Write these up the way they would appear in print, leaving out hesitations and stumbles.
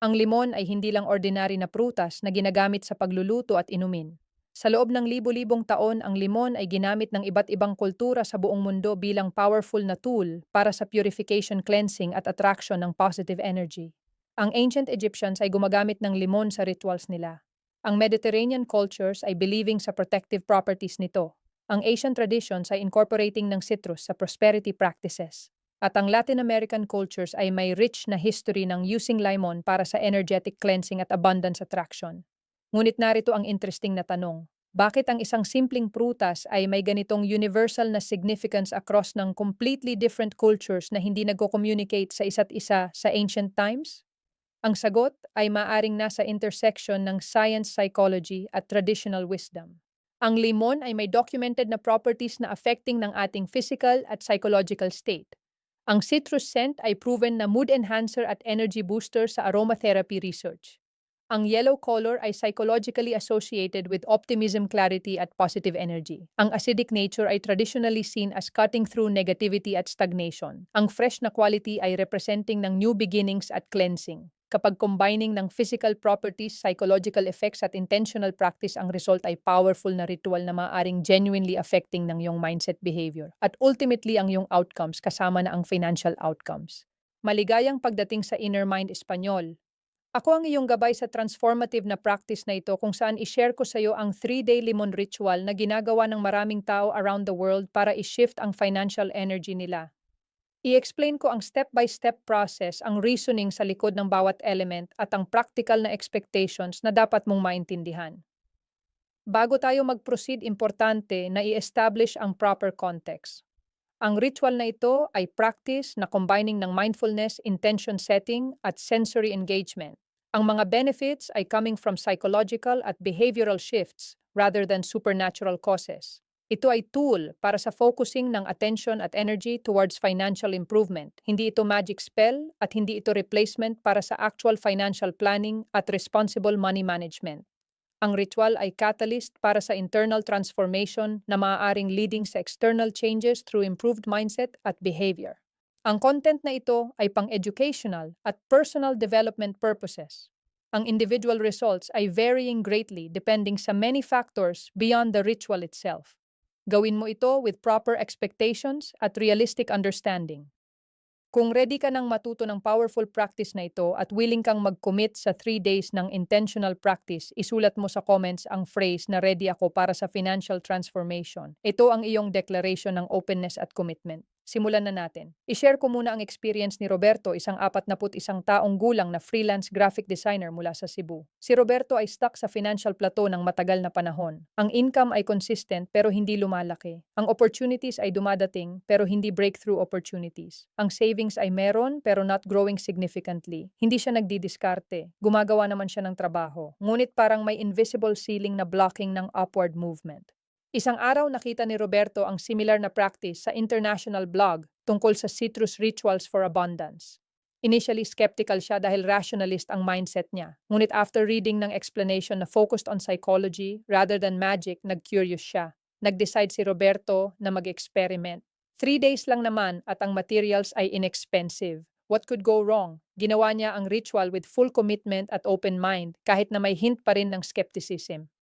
Ang limon ay hindi lang ordinary na prutas na ginagamit sa pagluluto at inumin. Sa loob ng libu-libong taon, ang limon ay ginamit ng iba't ibang kultura sa buong mundo bilang powerful na tool para sa purification, cleansing at attraction ng positive energy. Ang ancient Egyptians ay gumagamit ng limon sa rituals nila. Ang Mediterranean cultures ay believing sa protective properties nito. Ang Asian traditions ay incorporating ng citrus sa prosperity practices. At ang Latin American cultures ay may rich na history ng using lemon para sa energetic cleansing at abundance attraction. Ngunit narito ang interesting na tanong. Bakit ang isang simpleng prutas ay may ganitong universal na significance across ng completely different cultures na hindi nagko-communicate sa isa't isa sa ancient times? Ang sagot ay maaring nasa intersection ng science, psychology at traditional wisdom. Ang limon ay may documented na properties na affecting ng ating physical at psychological state. Ang citrus scent ay proven na mood enhancer at energy booster sa aromatherapy research. Ang yellow color ay psychologically associated with optimism, clarity at positive energy. Ang acidic nature ay traditionally seen as cutting through negativity at stagnation. Ang fresh na quality ay representing ng new beginnings at cleansing. Kapag combining ng physical properties, psychological effects at intentional practice, ang result ay powerful na ritual na maaaring genuinely affecting ng iyong mindset behavior. At ultimately, ang iyong outcomes kasama na ang financial outcomes. Maligayang pagdating sa Inner Mind Espanyol. Ako ang iyong gabay sa transformative na practice na ito kung saan i-share ko sa iyo ang 3-day limon ritual na ginagawa ng maraming tao around the world para i-shift ang financial energy nila. I-explain ko ang step-by-step process, ang reasoning sa likod ng bawat element at ang practical na expectations na dapat mong maintindihan. Bago tayo mag-proceed, importante na i-establish ang proper context. Ang ritual na ito ay practice na combining ng mindfulness, intention setting at sensory engagement. Ang mga benefits ay coming from psychological at behavioral shifts rather than supernatural causes. Ito ay tool para sa focusing ng attention at energy towards financial improvement. Hindi ito magic spell at hindi ito replacement para sa actual financial planning at responsible money management. Ang ritual ay catalyst para sa internal transformation na maaaring leading sa external changes through improved mindset at behavior. Ang content na ito ay pang-educational at personal development purposes. Ang individual results ay varying greatly depending sa many factors beyond the ritual itself. Gawin mo ito with proper expectations at realistic understanding. Kung ready ka nang matuto ng powerful practice na ito at willing kang mag-commit sa 3 days ng intentional practice, isulat mo sa comments ang phrase na ready ako para sa financial transformation. Ito ang iyong declaration ng openness at commitment. Simulan na natin. I-share ko muna ang experience ni Roberto, isang 41 taong gulang na freelance graphic designer mula sa Cebu. Si Roberto ay stuck sa financial plateau ng matagal na panahon. Ang income ay consistent pero hindi lumalaki. Ang opportunities ay dumadating pero hindi breakthrough opportunities. Ang savings ay meron pero not growing significantly. Hindi siya nagdidiskarte. Gumagawa naman siya ng trabaho. Ngunit parang may invisible ceiling na blocking ng upward movement. Isang araw nakita ni Roberto ang similar na practice sa international blog tungkol sa citrus rituals for abundance. Initially skeptical siya dahil rationalist ang mindset niya. Ngunit after reading ng explanation na focused on psychology rather than magic, nag-curious siya. Nag-decide si Roberto na mag-experiment. 3 days lang naman at ang materials ay inexpensive. What could go wrong? Ginawa niya ang ritual with full commitment at open mind kahit na may hint pa rin ng skepticism.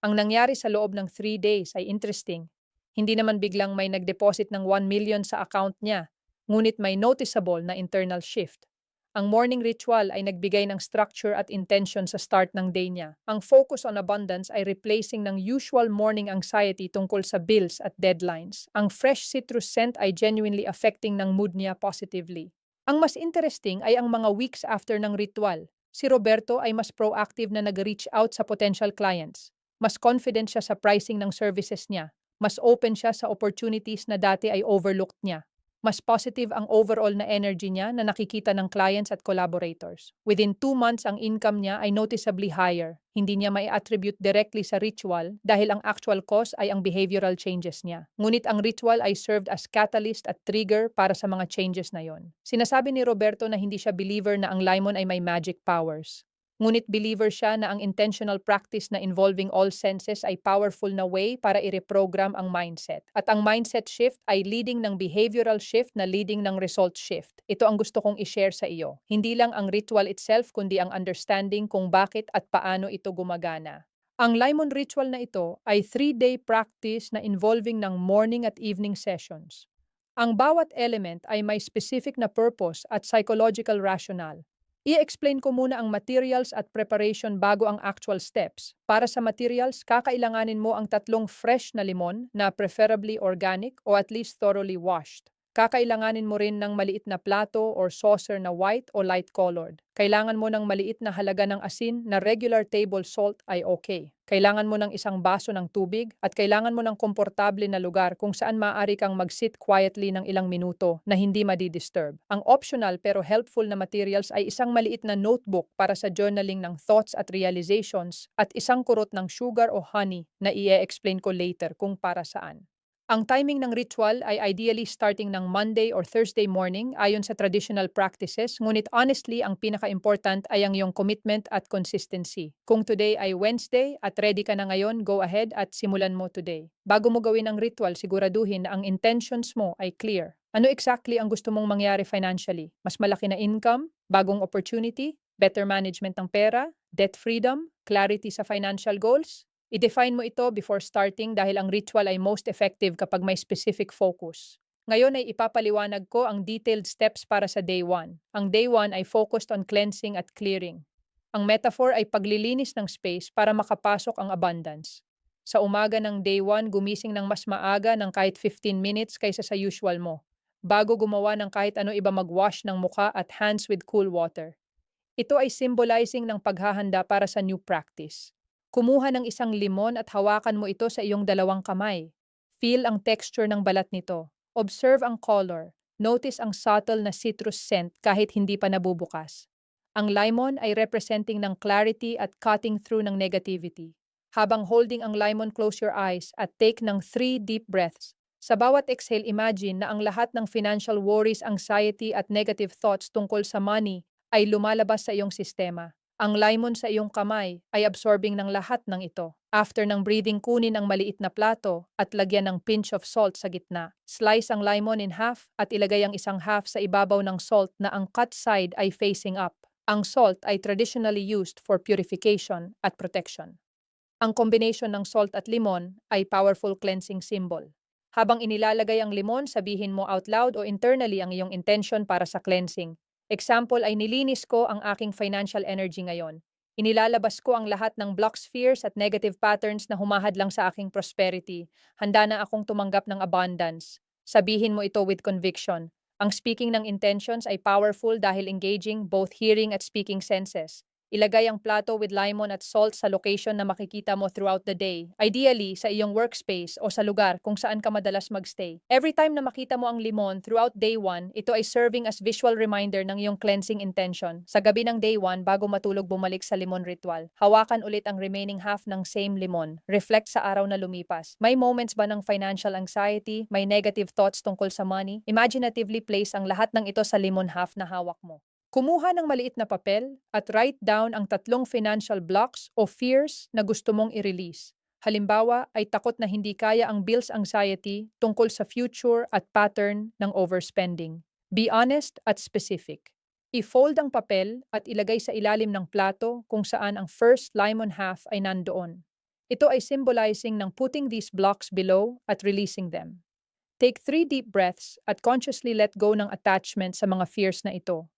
Ang nangyari sa loob ng 3 days ay interesting. Hindi naman biglang may nag-deposit ng 1 million sa account niya, ngunit may noticeable na internal shift. Ang morning ritual ay nagbigay ng structure at intention sa start ng day niya. Ang focus on abundance ay replacing ng usual morning anxiety tungkol sa bills at deadlines. Ang fresh citrus scent ay genuinely affecting ng mood niya positively. Ang mas interesting ay ang mga weeks after ng ritual. Si Roberto ay mas proactive na nag-reach out sa potential clients. Mas confident siya sa pricing ng services niya. Mas open siya sa opportunities na dati ay overlooked niya. Mas positive ang overall na energy niya na nakikita ng clients at collaborators. Within 2 months, ang income niya ay noticeably higher. Hindi niya may attribute directly sa ritual dahil ang actual cause ay ang behavioral changes niya. Ngunit ang ritual ay served as catalyst at trigger para sa mga changes na yon. Sinasabi ni Roberto na hindi siya believer na ang limon ay may magic powers. Ngunit believer siya na ang intentional practice na involving all senses ay powerful na way para i-reprogram ang mindset. At ang mindset shift ay leading ng behavioral shift na leading ng result shift. Ito ang gusto kong i-share sa iyo. Hindi lang ang ritual itself kundi ang understanding kung bakit at paano ito gumagana. Ang Limon ritual na ito ay 3-day practice na involving ng morning at evening sessions. Ang bawat element ay may specific na purpose at psychological rationale. I-explain ko muna ang materials at preparation bago ang actual steps. Para sa materials, kakailanganin mo ang 3 fresh na limon na preferably organic o at least thoroughly washed. Kakailanganin mo rin ng maliit na plato or saucer na white o light colored. Kailangan mo ng maliit na halaga ng asin na regular table salt ay okay. Kailangan mo ng isang baso ng tubig at kailangan mo ng komportable na lugar kung saan maaari kang mag-sit quietly ng ilang minuto na hindi madi-disturb. Ang optional pero helpful na materials ay isang maliit na notebook para sa journaling ng thoughts at realizations at isang kurot ng sugar o honey na i-explain ko later kung para saan. Ang timing ng ritual ay ideally starting ng Monday or Thursday morning ayon sa traditional practices, ngunit honestly ang pinaka-important ay ang iyong commitment at consistency. Kung today ay Wednesday at ready ka na ngayon, go ahead at simulan mo today. Bago mo gawin ang ritual, siguraduhin na ang intentions mo ay clear. Ano exactly ang gusto mong mangyari financially? Mas malaki na income? Bagong opportunity? Better management ng pera? Debt freedom? Clarity sa financial goals? I-define mo ito before starting dahil ang ritual ay most effective kapag may specific focus. Ngayon ay ipapaliwanag ko ang detailed steps para sa day 1. Ang day 1 ay focused on cleansing at clearing. Ang metaphor ay paglilinis ng space para makapasok ang abundance. Sa umaga ng day 1, gumising ng mas maaga ng kahit 15 minutes kaysa sa usual mo. Bago gumawa ng kahit ano iba, mag-wash ng muka at hands with cool water. Ito ay symbolizing ng paghahanda para sa new practice. Kumuha ng isang limon at hawakan mo ito sa iyong 2 kamay. Feel ang texture ng balat nito. Observe ang color. Notice ang subtle na citrus scent kahit hindi pa nabubukas. Ang lemon ay representing ng clarity at cutting through ng negativity. Habang holding ang lemon, close your eyes at take ng 3 deep breaths. Sa bawat exhale, imagine na ang lahat ng financial worries, anxiety at negative thoughts tungkol sa money ay lumalabas sa iyong sistema. Ang lemon sa iyong kamay ay absorbing ng lahat ng ito. After ng breathing, kunin ang maliit na plato at lagyan ng pinch of salt sa gitna. Slice ang lemon in half at ilagay ang isang half sa ibabaw ng salt na ang cut side ay facing up. Ang salt ay traditionally used for purification at protection. Ang combination ng salt at limon ay powerful cleansing symbol. Habang inilalagay ang limon, sabihin mo out loud o internally ang iyong intention para sa cleansing. Example ay nilinis ko ang aking financial energy ngayon. Inilalabas ko ang lahat ng blocks, fears at negative patterns na humahadlang sa aking prosperity. Handa na akong tumanggap ng abundance. Sabihin mo ito with conviction. Ang speaking ng intentions ay powerful dahil engaging both hearing at speaking senses. Ilagay ang plato with lemon at salt sa location na makikita mo throughout the day. Ideally, sa iyong workspace o sa lugar kung saan ka madalas magstay. Every time na makita mo ang limon throughout day 1, ito ay serving as visual reminder ng iyong cleansing intention. Sa gabi ng day 1, bago matulog, bumalik sa limon ritual. Hawakan ulit ang remaining half ng same limon. Reflect sa araw na lumipas. May moments ba ng financial anxiety? May negative thoughts tungkol sa money? Imaginatively place ang lahat ng ito sa limon half na hawak mo. Kumuha ng maliit na papel at write down ang 3 financial blocks o fears na gusto mong i-release. Halimbawa ay takot na hindi kaya ang bills anxiety tungkol sa future at pattern ng overspending. Be honest at specific. I-fold ang papel at ilagay sa ilalim ng plato kung saan ang first lemon half ay nandoon. Ito ay symbolizing ng putting these blocks below at releasing them. Take 3 deep breaths at consciously let go ng attachment sa mga fears na ito.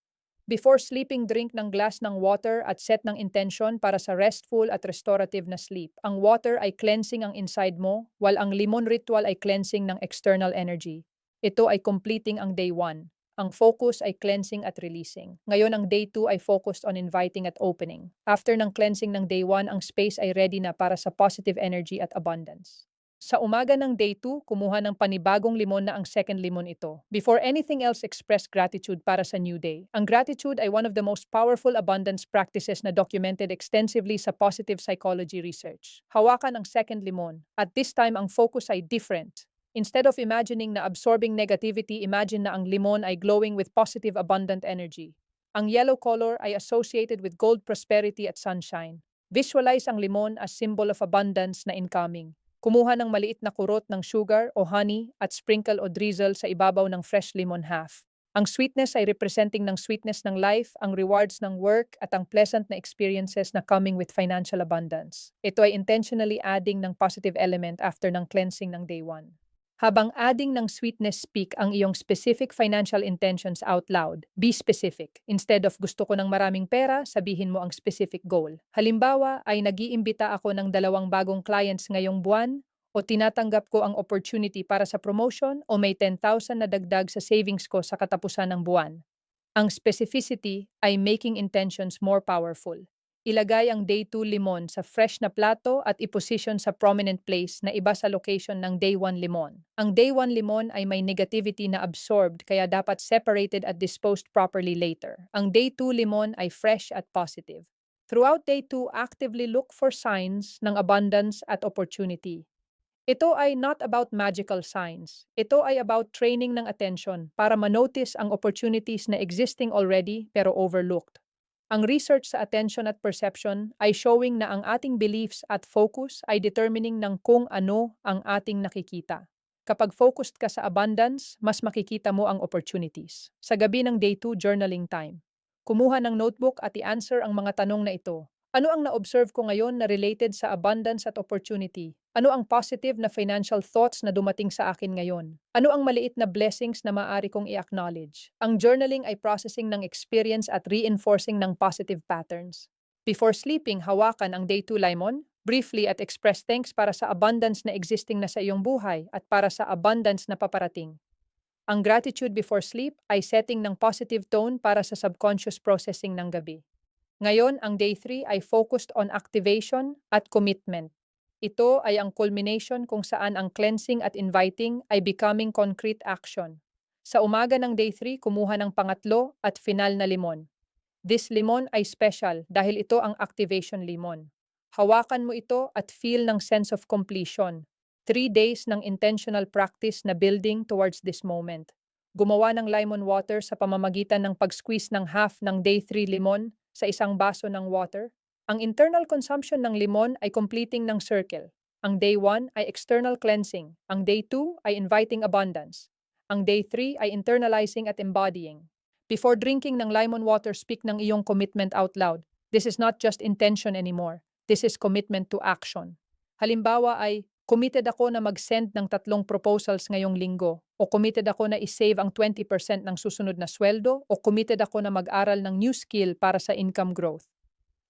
Before sleeping, drink ng glass ng water at set ng intention para sa restful at restorative na sleep. Ang water ay cleansing ang inside mo, while ang lemon ritual ay cleansing ng external energy. Ito ay completing ang day 1. Ang focus ay cleansing at releasing. Ngayon ang day 2 ay focused on inviting at opening. After ng cleansing ng day 1, ang space ay ready na para sa positive energy at abundance. Sa umaga ng day 2, kumuha ng panibagong limon na ang second limon ito. Before anything else, express gratitude para sa new day. Ang gratitude ay one of the most powerful abundance practices na documented extensively sa positive psychology research. Hawakan ang second limon. At this time, ang focus ay different. Instead of imagining na absorbing negativity, imagine na ang limon ay glowing with positive abundant energy. Ang yellow color ay associated with gold prosperity at sunshine. Visualize ang limon as symbol of abundance na incoming. Kumuha ng maliit na kurot ng sugar o honey at sprinkle o drizzle sa ibabaw ng fresh lemon half. Ang sweetness ay representing ng sweetness ng life, ang rewards ng work, at ang pleasant na experiences na coming with financial abundance. Ito ay intentionally adding ng positive element after ng cleansing ng day 1. Habang adding ng sweetness, speak ang iyong specific financial intentions out loud. Be specific. Instead of gusto ko ng maraming pera, sabihin mo ang specific goal. Halimbawa ay nag-iimbita ako ng 2 bagong clients ngayong buwan, o tinatanggap ko ang opportunity para sa promotion, o may 10,000 na dagdag sa savings ko sa katapusan ng buwan. Ang specificity ay making intentions more powerful. Ilagay ang day 2 limon sa fresh na plato at iposition sa prominent place na iba sa location ng day 1 limon. Ang day 1 limon ay may negativity na absorbed kaya dapat separated at disposed properly later. Ang day 2 limon ay fresh at positive. Throughout day 2, actively look for signs ng abundance at opportunity. Ito ay not about magical signs. Ito ay about training ng attention para manotice ang opportunities na existing already pero overlooked. Ang research sa attention at perception ay showing na ang ating beliefs at focus ay determining ng kung ano ang ating nakikita. Kapag focused ka sa abundance, mas makikita mo ang opportunities. Sa gabi ng day 2 journaling time, kumuha ng notebook at i-answer ang mga tanong na ito. Ano ang na-observe ko ngayon na related sa abundance at opportunity? Ano ang positive na financial thoughts na dumating sa akin ngayon? Ano ang maliit na blessings na maaari kong i-acknowledge? Ang journaling ay processing ng experience at reinforcing ng positive patterns. Before sleeping, hawakan ang day 2 lemon, briefly at express thanks para sa abundance na existing na sa iyong buhay at para sa abundance na paparating. Ang gratitude before sleep ay setting ng positive tone para sa subconscious processing ng gabi. Ngayon, ang day 3 ay focused on activation at commitment. Ito ay ang culmination kung saan ang cleansing at inviting ay becoming concrete action. Sa umaga ng day 3, kumuha ng pangatlo at final na limon. This limon ay special dahil ito ang activation limon. Hawakan mo ito at feel ng sense of completion. 3 days ng intentional practice na building towards this moment. Gumawa ng lemon water sa pamamagitan ng pag-squeeze ng half ng day 3 limon sa isang baso ng water. Ang internal consumption ng limon ay completing ng circle. Ang day 1 ay external cleansing. Ang day 2 ay inviting abundance. Ang day 3 ay internalizing at embodying. Before drinking ng lemon water, speak ng iyong commitment out loud. This is not just intention anymore. This is commitment to action. Halimbawa ay, committed ako na mag-send ng 3 proposals ngayong linggo, o committed ako na i-save ang 20% ng susunod na sweldo, o committed ako na mag-aral ng new skill para sa income growth.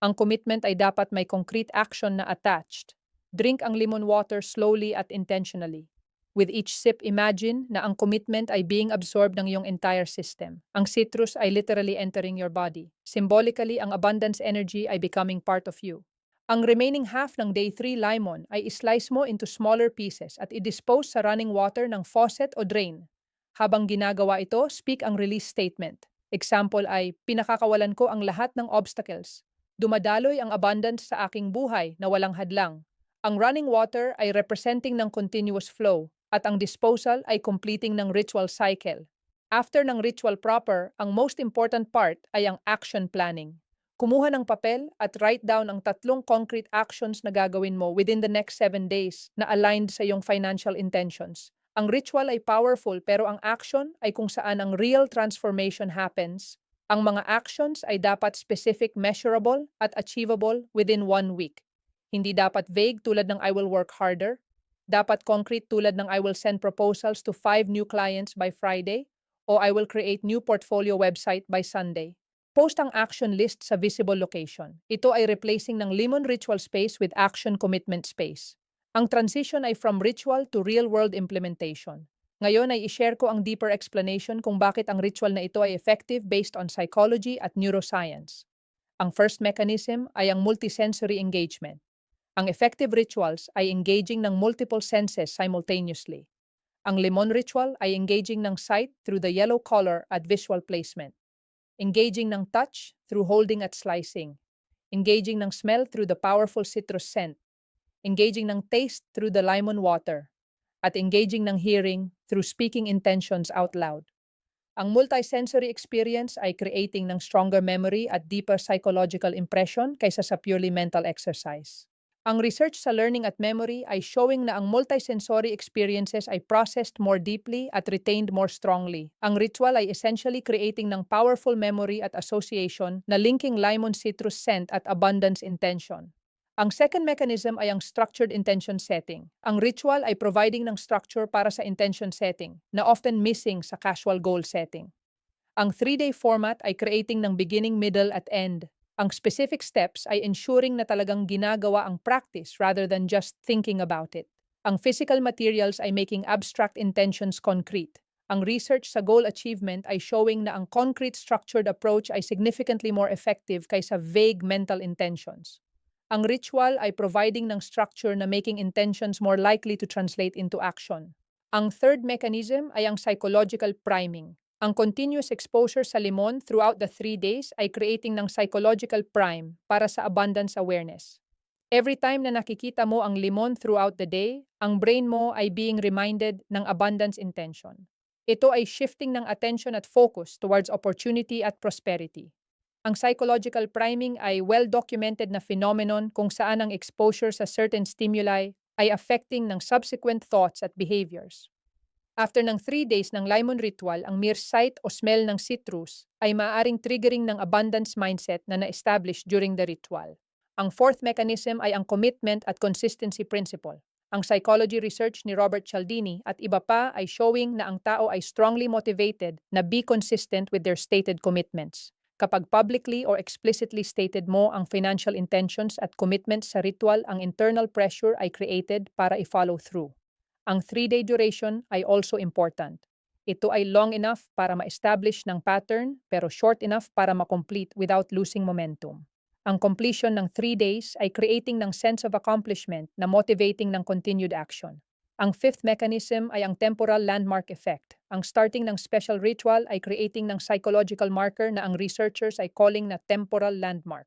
Ang commitment ay dapat may concrete action na attached. Drink ang lemon water slowly at intentionally. With each sip, imagine na ang commitment ay being absorbed ng iyong entire system. Ang citrus ay literally entering your body. Symbolically, ang abundance energy ay becoming part of you. Ang remaining half ng day 3 lemon ay islice mo into smaller pieces at i-dispose sa running water ng faucet o drain. Habang ginagawa ito, speak ang release statement. Example ay, pinakakawalan ko ang lahat ng obstacles. Dumadaloy ang abundance sa aking buhay na walang hadlang. Ang running water ay representing ng continuous flow at ang disposal ay completing ng ritual cycle. After ng ritual proper, ang most important part ay ang action planning. Kumuha ng papel at write down ang 3 concrete actions na gagawin mo within the next 7 days na aligned sa iyong financial intentions. Ang ritual ay powerful pero ang action ay kung saan ang real transformation happens. Ang mga actions ay dapat specific, measurable at achievable within 1 week. Hindi dapat vague tulad ng I will work harder. Dapat concrete tulad ng I will send proposals to 5 new clients by Friday o I will create new portfolio website by Sunday. Post ang action list sa visible location. Ito ay replacing ng lemon ritual space with action commitment space. Ang transition ay from ritual to real-world implementation. Ngayon ay i-share ko ang deeper explanation kung bakit ang ritual na ito ay effective based on psychology at neuroscience. Ang first mechanism ay ang multisensory engagement. Ang effective rituals ay engaging ng multiple senses simultaneously. Ang lemon ritual ay engaging ng sight through the yellow color at visual placement. Engaging ng touch through holding at slicing. Engaging ng smell through the powerful citrus scent. Engaging ng taste through the lemon water. At engaging ng hearing through speaking intentions out loud. Ang multisensory experience ay creating ng stronger memory at deeper psychological impression kaysa sa purely mental exercise. Ang research sa learning at memory ay showing na ang multisensory experiences ay processed more deeply at retained more strongly. Ang ritual ay essentially creating ng powerful memory at association na linking lemon citrus scent at abundance intention. Ang second mechanism ay ang structured intention setting. Ang ritual ay providing ng structure para sa intention setting na often missing sa casual goal setting. Ang 3-day format ay creating ng beginning, middle at end. Ang specific steps ay ensuring na talagang ginagawa ang practice rather than just thinking about it. Ang physical materials ay making abstract intentions concrete. Ang research sa goal achievement ay showing na ang concrete structured approach ay significantly more effective kaysa vague mental intentions. Ang ritual ay providing ng structure na making intentions more likely to translate into action. Ang third mechanism ay ang psychological priming. Ang continuous exposure sa limon throughout the 3 days ay creating ng psychological prime para sa abundance awareness. Every time na nakikita mo ang limon throughout the day, ang brain mo ay being reminded ng abundance intention. Ito ay shifting ng attention at focus towards opportunity at prosperity. Ang psychological priming ay well-documented na phenomenon kung saan ang exposure sa certain stimuli ay affecting ng subsequent thoughts at behaviors. After ng 3 days ng lemon ritual, ang mere sight o smell ng citrus ay maaaring triggering ng abundance mindset na na-establish during the ritual. Ang fourth mechanism ay ang commitment at consistency principle. Ang psychology research ni Robert Cialdini at iba pa ay showing na ang tao ay strongly motivated na be consistent with their stated commitments. Kapag publicly or explicitly stated mo ang financial intentions at commitments sa ritual, ang internal pressure ay created para i-follow through. Ang 3-day duration ay also important. Ito ay long enough para ma-establish ng pattern pero short enough para ma-complete without losing momentum. Ang completion ng 3 days ay creating ng sense of accomplishment na motivating ng continued action. Ang fifth mechanism ay ang temporal landmark effect. Ang starting ng special ritual ay creating ng psychological marker na ang researchers ay calling na temporal landmark.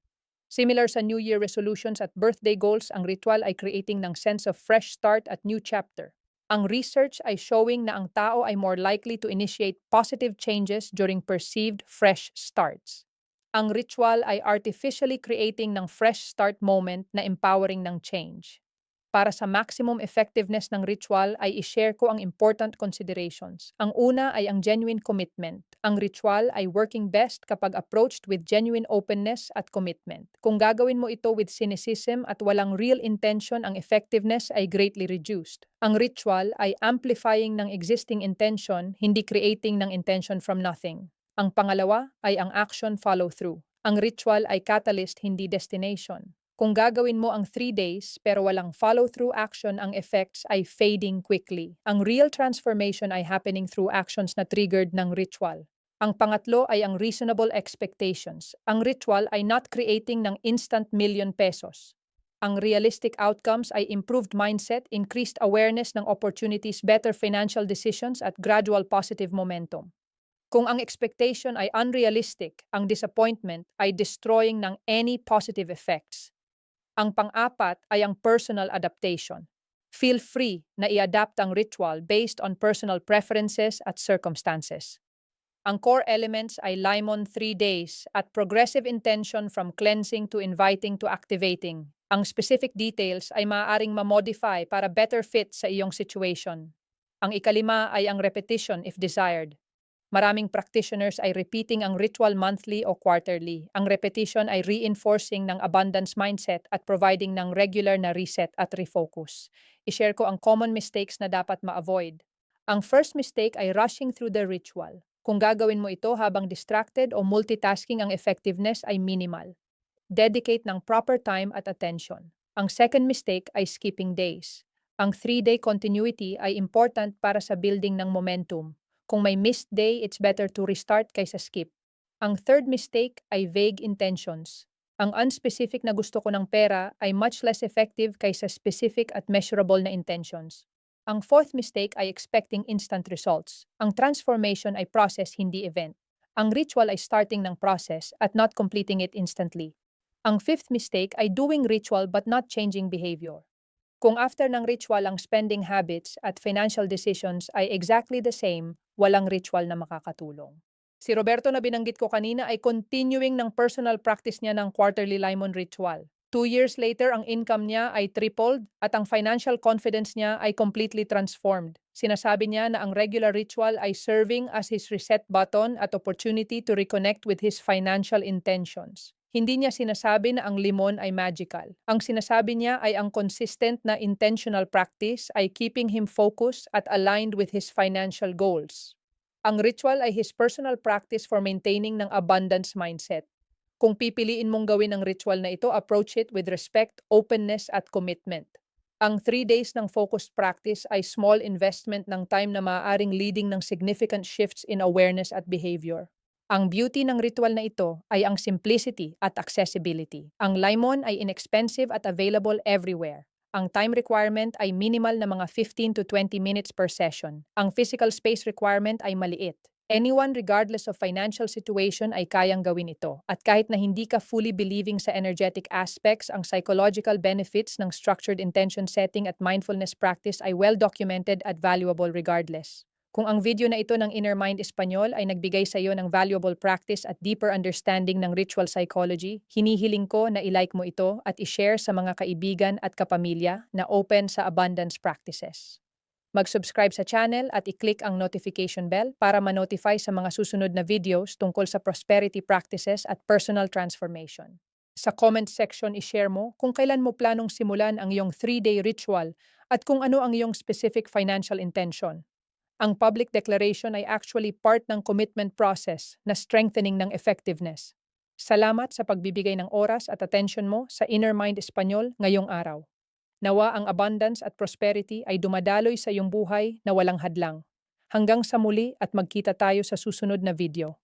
Similar sa New Year resolutions at birthday goals, ang ritual ay creating ng sense of fresh start at new chapter. Ang research ay showing na ang tao ay more likely to initiate positive changes during perceived fresh starts. Ang ritual ay artificially creating ng fresh start moment na empowering ng change. Para sa maximum effectiveness ng ritual ay i-share ko ang important considerations. Ang una ay ang genuine commitment. Ang ritual ay working best kapag approached with genuine openness at commitment. Kung gagawin mo ito with cynicism at walang real intention, ang effectiveness ay greatly reduced. Ang ritual ay amplifying ng existing intention, hindi creating ng intention from nothing. Ang pangalawa ay ang action follow-through. Ang ritual ay catalyst, hindi destination. Kung gagawin mo ang 3 days pero walang follow-through action, ang effects ay fading quickly. Ang real transformation ay happening through actions na triggered ng ritual. Ang pangatlo ay ang reasonable expectations. Ang ritual ay not creating ng instant million pesos. Ang realistic outcomes ay improved mindset, increased awareness ng opportunities, better financial decisions at gradual positive momentum. Kung ang expectation ay unrealistic, ang disappointment ay destroying ng any positive effects. Ang pang-apat ay ang personal adaptation. Feel free na i-adapt ang ritual based on personal preferences at circumstances. Ang core elements ay lemon 3 days at progressive intention from cleansing to inviting to activating. Ang specific details ay maaaring ma-modify para better fit sa iyong situation. Ang ikalima ay ang repetition if desired. Maraming practitioners ay repeating ang ritual monthly o quarterly. Ang repetition ay reinforcing ng abundance mindset at providing ng regular na reset at refocus. I-share ko ang common mistakes na dapat ma-avoid. Ang first mistake ay rushing through the ritual. Kung gagawin mo ito habang distracted o multitasking, ang effectiveness ay minimal. Dedicate ng proper time at attention. Ang second mistake ay skipping days. Ang 3-day continuity ay important para sa building ng momentum. Kung may missed day, it's better to restart kaysa skip. Ang third mistake ay vague intentions. Ang unspecific na gusto ko ng pera ay much less effective kaysa specific at measurable na intentions. Ang fourth mistake ay expecting instant results. Ang transformation ay process, hindi event. Ang ritual ay starting ng process at not completing it instantly. Ang fifth mistake ay doing ritual but not changing behavior. Kung after ng ritual ang spending habits at financial decisions ay exactly the same, walang ritual na makakatulong. Si Roberto na binanggit ko kanina ay continuing ng personal practice niya ng quarterly lemon ritual. 2 years later, ang income niya ay tripled at ang financial confidence niya ay completely transformed. Sinasabi niya na ang regular ritual ay serving as his reset button at opportunity to reconnect with his financial intentions. Hindi niya sinasabi na ang limon ay magical. Ang sinasabi niya ay ang consistent na intentional practice ay keeping him focused at aligned with his financial goals. Ang ritual ay his personal practice for maintaining ng abundance mindset. Kung pipiliin mong gawin ang ritual na ito, approach it with respect, openness at commitment. Ang 3 days ng focused practice ay small investment ng time na maaaring leading ng significant shifts in awareness at behavior. Ang beauty ng ritual na ito ay ang simplicity at accessibility. Ang lemon ay inexpensive at available everywhere. Ang time requirement ay minimal na mga 15 to 20 minutes per session. Ang physical space requirement ay maliit. Anyone regardless of financial situation ay kayang gawin ito. At kahit na hindi ka fully believing sa energetic aspects, ang psychological benefits ng structured intention setting at mindfulness practice ay well documented at valuable regardless. Kung ang video na ito ng Inner Mind Espanyol ay nagbigay sa iyo ng valuable practice at deeper understanding ng ritual psychology, hinihiling ko na ilike mo ito at ishare sa mga kaibigan at kapamilya na open sa abundance practices. Mag-subscribe sa channel at i-click ang notification bell para ma-notify sa mga susunod na videos tungkol sa prosperity practices at personal transformation. Sa comment section, i-share mo kung kailan mo planong simulan ang iyong 3-day ritual at kung ano ang iyong specific financial intention. Ang public declaration ay actually part ng commitment process na strengthening ng effectiveness. Salamat sa pagbibigay ng oras at attention mo sa Inner Mind Espanyol ngayong araw. Nawa ang abundance at prosperity ay dumadaloy sa iyong buhay na walang hadlang. Hanggang sa muli at magkita tayo sa susunod na video.